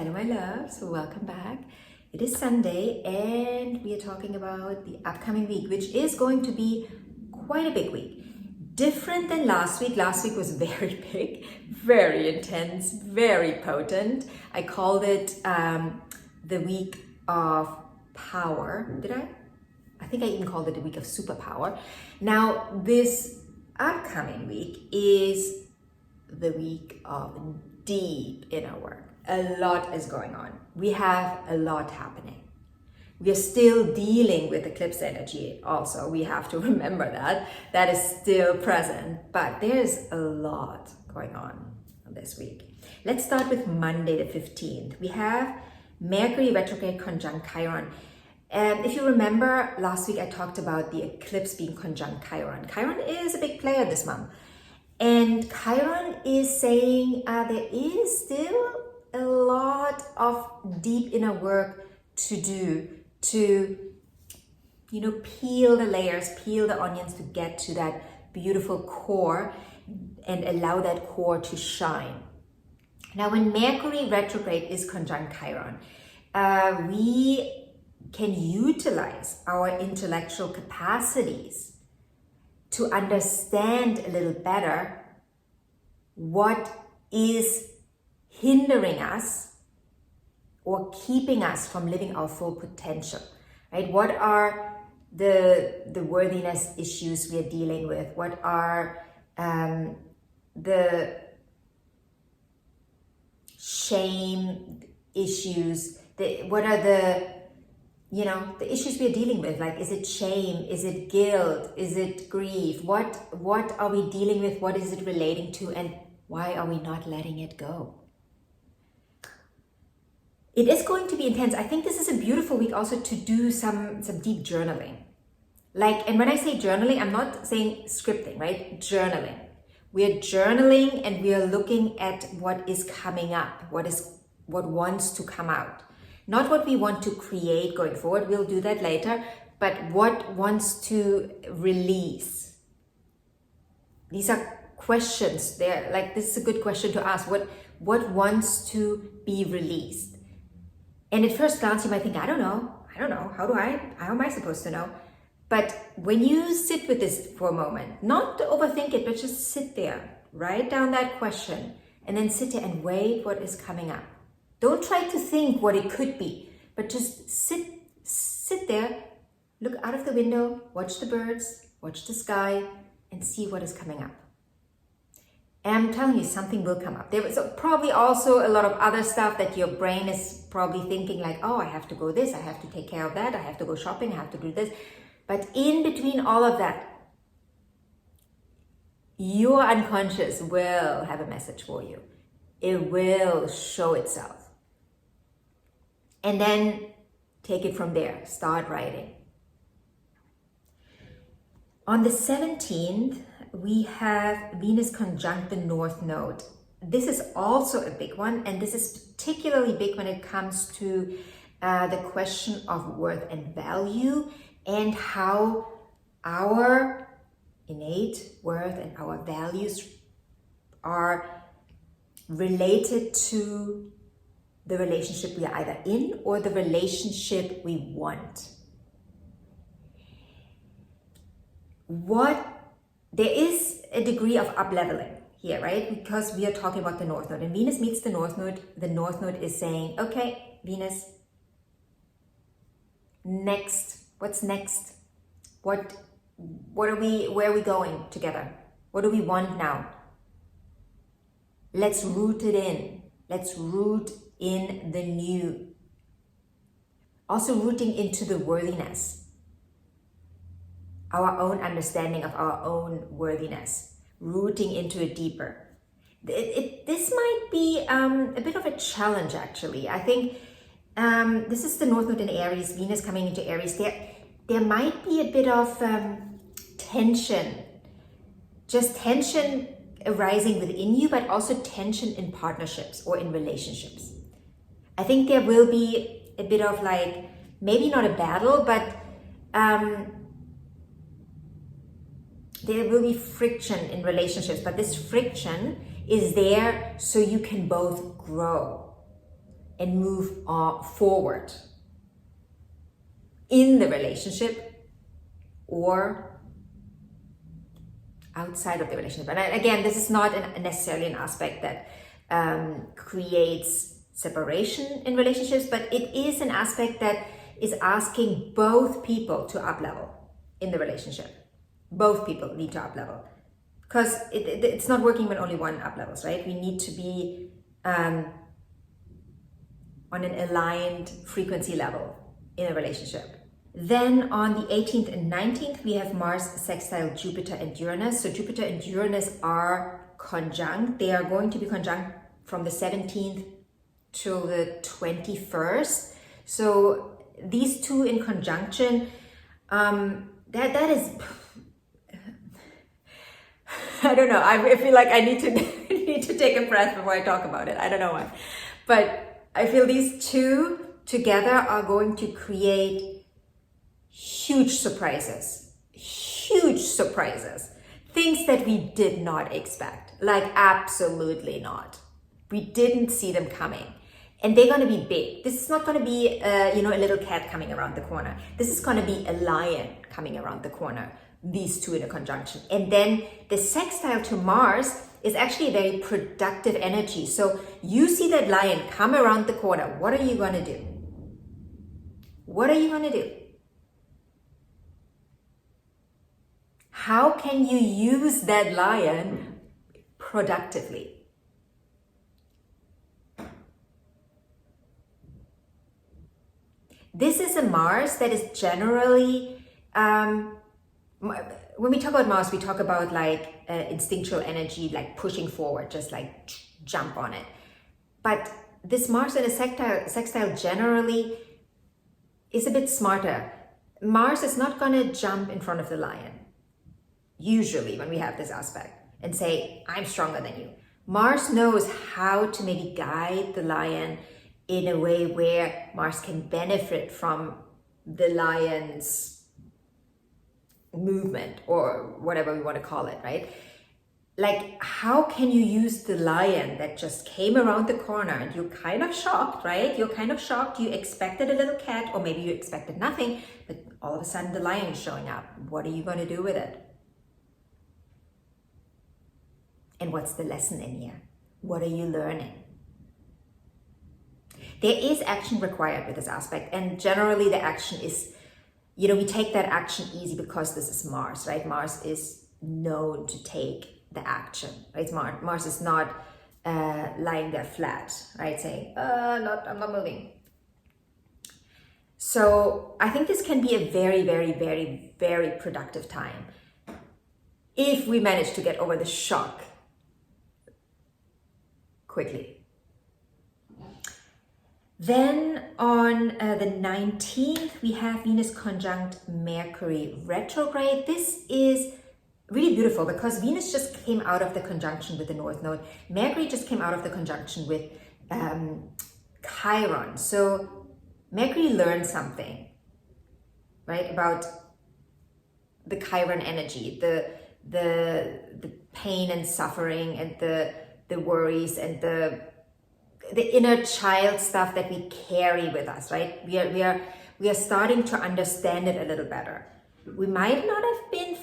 Hello my loves, welcome back. It is Sunday and we are talking about the upcoming week, which is going to be quite a big week. Different than last week. Last week was very big, very intense, very potent. I called it the week of power. Did I? I think I even called it the week of superpower. Now this upcoming week is the week of deep inner work. A lot is going on. We have a lot happening. We are still dealing with eclipse energy also. We have to remember that. That is still present, but there's a lot going on this week. Let's start with Monday the 15th. We have Mercury retrograde conjunct Chiron. And if you remember, last week I talked about the eclipse being conjunct Chiron. Chiron is a big player this month. And Chiron is saying there is still a lot of deep inner work to do to, peel the layers, peel the onions to get to that beautiful core and allow that core to shine. Now, when Mercury retrograde is conjunct Chiron, we can utilize our intellectual capacities to understand a little better what is hindering us or keeping us from living our full potential, right? What are the worthiness issues we are dealing with? What are the shame issues? What are the issues we are dealing with? Like, is it shame? Is it guilt? Is it grief? What are we dealing with? What is it relating to? And why are we not letting it go? It is going to be intense. I think this is a beautiful week also to do some deep journaling. And when I say journaling, I'm not saying scripting, right? Journaling. We are journaling and we are looking at what is coming up, what wants to come out. Not what we want to create going forward, we'll do that later, but what wants to release. These are questions. This is a good question to ask. What wants to be released? And at first glance, you might think, I don't know. How am I supposed to know? But when you sit with this for a moment, not to overthink it, but just sit there, write down that question, and then sit there and wait what is coming up. Don't try to think what it could be, but just sit there, look out of the window, watch the birds, watch the sky, and see what is coming up. And I'm telling you, something will come up. There is probably also a lot of other stuff that your brain is probably thinking like, oh, I have to go this, I have to take care of that, I have to go shopping, I have to do this. But in between all of that, your unconscious will have a message for you. It will show itself. And then take it from there. Start writing. On the 17th, we have Venus conjunct the North Node. This is also a big one, and this is particularly big when it comes to the question of worth and value and how our innate worth and our values are related to the relationship we are either in or the relationship we want. There is a degree of up-leveling here, right? Because we are talking about the North Node. And Venus meets the North Node is saying, okay, Venus, next. What's next? Where are we going together? What do we want now? Let's root it in. Let's root in the new. Also rooting into the worthiness. Our own understanding of our own worthiness, rooting into it deeper. This might be a bit of a challenge, actually. I think this is the North Node in Aries, Venus coming into Aries. There might be a bit of tension, just tension arising within you, but also tension in partnerships or in relationships. I think there will be a bit of maybe not a battle, but there will be friction in relationships, but this friction is there so you can both grow. and move forward in the relationship or outside of the relationship. And again, this is not necessarily an aspect that creates separation in relationships, but it is an aspect that is asking both people to up-level in the relationship. Both people need to up-level, because it's not working when only one up-levels, right? We need to be on an aligned frequency level in a relationship. Then on the 18th and 19th, we have Mars sextile Jupiter and Uranus. So Jupiter and Uranus are conjunct. They are going to be conjunct from the 17th till the 21st. So these two in conjunction, that is, I don't know. I feel like I need to take a breath before I talk about it. I don't know why, but I feel these two together are going to create huge surprises, things that we did not expect, like absolutely not. We didn't see them coming, and they're going to be big. This is not going to be a little cat coming around the corner. This is going to be a lion coming around the corner. These two in a conjunction. And then the sextile to Mars is actually a very productive energy. So you see that lion come around the corner. What are you going to do? What are you going to do? How can you use that lion productively? This is a Mars that is generally, when we talk about Mars, we talk about like instinctual energy, like pushing forward, just like jump on it. But this Mars in a sextile generally is a bit smarter. Mars is not going to jump in front of the lion, usually when we have this aspect, and say, I'm stronger than you. Mars knows how to maybe guide the lion in a way where Mars can benefit from the lion's movement, or whatever we want to call it, right? Like, how can you use the lion that just came around the corner and you're kind of shocked, right? You're kind of shocked. You expected a little cat, or maybe you expected nothing, but all of a sudden the lion is showing up. What are you going to do with it? And what's the lesson in here? What are you learning? There is action required with this aspect, and generally the action is, we take that action easy because this is Mars, right? Mars is known to take the action, right? Mars is not lying there flat, right? Saying, I'm not moving. So I think this can be a very, very, very, very productive time if we manage to get over the shock quickly. Then on the 19th, we have Venus conjunct Mercury retrograde. This is really beautiful because Venus just came out of the conjunction with the North Node. Mercury just came out of the conjunction with Chiron. So Mercury learned something, right, about the Chiron energy, the pain and suffering and the worries and the inner child stuff that we carry with us, right? We are starting to understand it a little better. We might not have been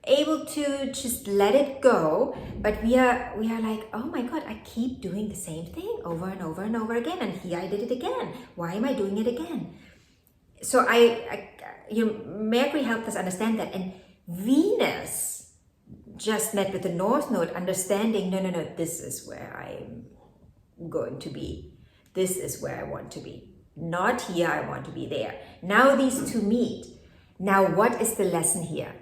able to just let it go, but we are like, oh my God, I keep doing the same thing over and over and over again, and here I did it again. Why am I doing it again? So Mercury helped us understand that, and Venus just met with the North Node, understanding, no, this is where I'm going to be. This is where I want to be. Not here, I want to be there. Now these two meet. Now what is the lesson here?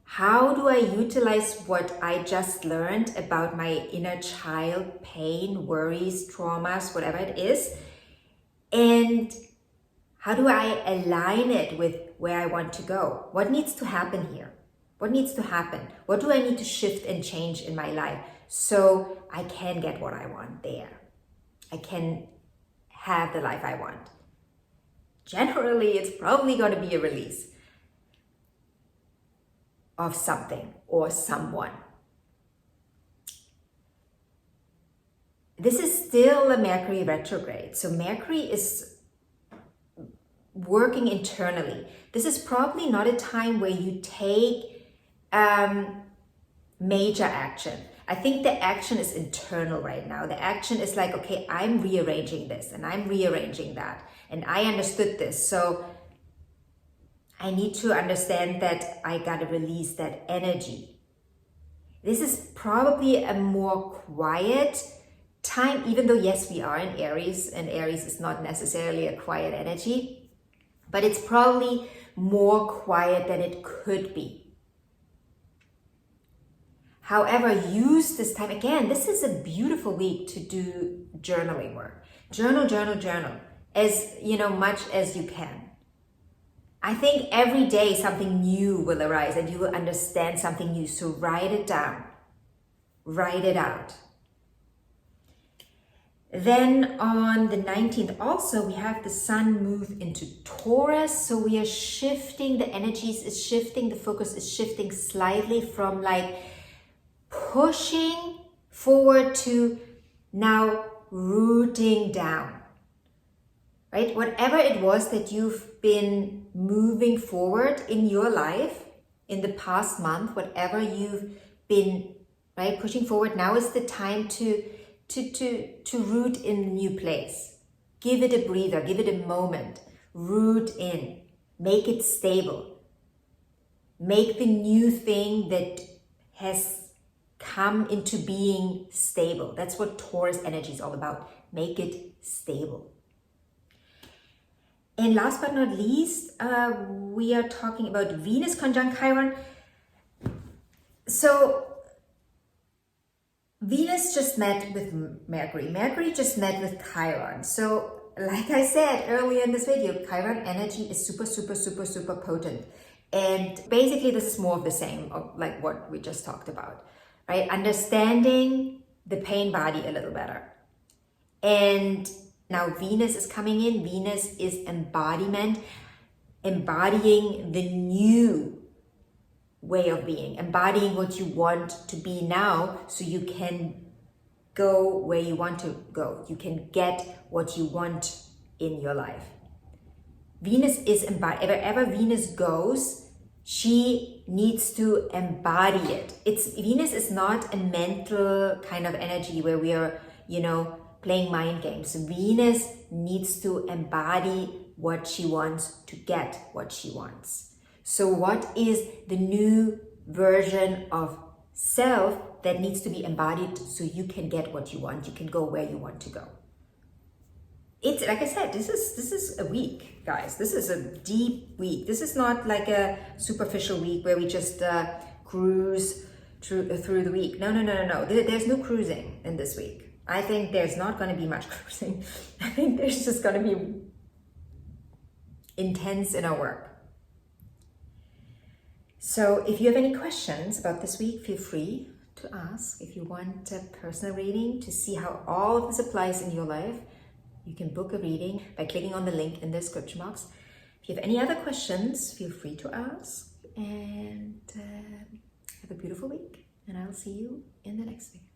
How do I utilize what I just learned about my inner child, pain, worries, traumas, whatever it is? And how do I align it with where I want to go? What needs to happen here? What needs to happen? What do I need to shift and change in my life so I can get what I want there? I can have the life I want. Generally, it's probably going to be a release of something or someone. this is still a Mercury retrograde. So Mercury is working internally. This is probably not a time where you take major action. I think the action is internal right now. The action is like, okay, I'm rearranging this and I'm rearranging that. And I understood this. So I need to understand that I got to release that energy. This is probably a more quiet time, even though yes, we are in Aries, and Aries is not necessarily a quiet energy, but it's probably more quiet than it could be. However, use this time, again, this is a beautiful week to do journaling work. Journal, as much as you can. I think every day something new will arise and you will understand something new. So write it down, write it out. Then on the 19th also, we have the sun move into Taurus. So we are shifting, the energies is shifting, the focus is shifting slightly from like pushing forward to now rooting down, right? Whatever it was that you've been moving forward in your life in the past month, whatever you've been, right, pushing forward, now is the time to root in a new place. Give it a breather, give it a moment, root in, make it stable. Make the new thing that has come into being stable. That's what Taurus energy is all about. Make it stable. And last but not least, we are talking about Venus conjunct Chiron. So Venus just met with Mercury. Mercury just met with Chiron. So like I said earlier in this video, Chiron energy is super potent. And basically this is more of the same, of like what we just talked about. Right? Understanding the pain body a little better. And now Venus is coming in. Venus is embodiment, embodying the new way of being, embodying what you want to be now so you can go where you want to go. You can get what you want in your life. Venus is embodied. Wherever Venus goes, she needs to embody it. Venus is not a mental kind of energy where we are, playing mind games. Venus needs to embody what she wants to get what she wants. So what is the new version of self that needs to be embodied so you can get what you want? You can go where you want to go. It's like I said, this is a week, guys. This is a deep week. This is not like a superficial week where we just cruise through the week. No. There's no cruising in this week. I think there's not going to be much cruising. I think there's just going to be intense in our work. So if you have any questions about this week, feel free to ask. If you want a personal reading to see how all of this applies in your life, you can book a reading by clicking on the link in the description box. If you have any other questions, feel free to ask. And have a beautiful week. And I'll see you in the next video.